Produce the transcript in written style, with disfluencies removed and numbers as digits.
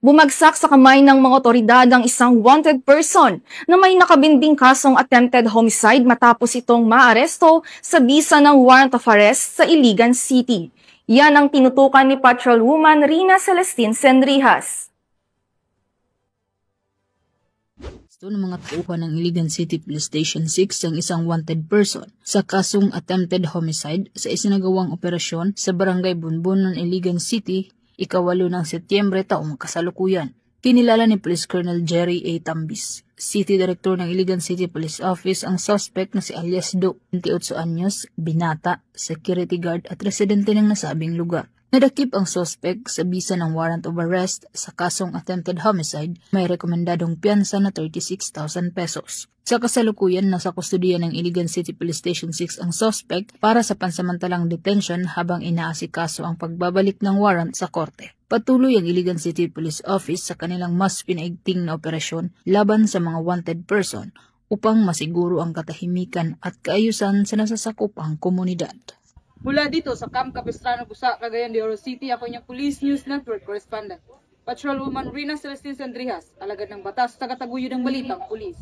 Bumagsak sa kamay ng mga otoridad ang isang wanted person na may nakabinding kasong attempted homicide matapos itong maaresto sa bisa ng warrant of arrest sa Iligan City. Yan ang tinutukan ni Patrolwoman Rina Celestine Senrijas. Gusto ng mga tauhan ng Iligan City Police Station 6 ang isang wanted person sa kasong attempted homicide sa isinagawang operasyon sa Barangay Bunbon ng Iligan City, ika-8 ng Setyembre taong kasalukuyan. Kinilala ni Police Colonel Jerry A. Tambis, City Director ng Iligan City Police Office, ang suspect na si alias Do, 28 anyos, binata, security guard at residente ng nasabing lugar. Nadakip ang suspect sa bisa ng warrant of arrest sa kasong attempted homicide, may rekomendadong piyansa na 36,000 pesos. Sa kasalukuyan, nasa kustudiya ng Iligan City Police Station 6 ang suspect para sa pansamantalang detention habang inaasikaso ang pagbabalik ng warrant sa korte. Patuloy ang Iligan City Police Office sa kanilang mas pinaigting na operasyon laban sa mga wanted person upang masiguro ang katahimikan at kaayusan sa nasasakupang komunidad. Mula dito sa Camp Capistrano, Busa, Cagayan de Oro City, ako yung Police News Network Correspondent. Patrolwoman Rina Celestine Senrijas, alagad ng batas, tagataguyod ng balitang pulis.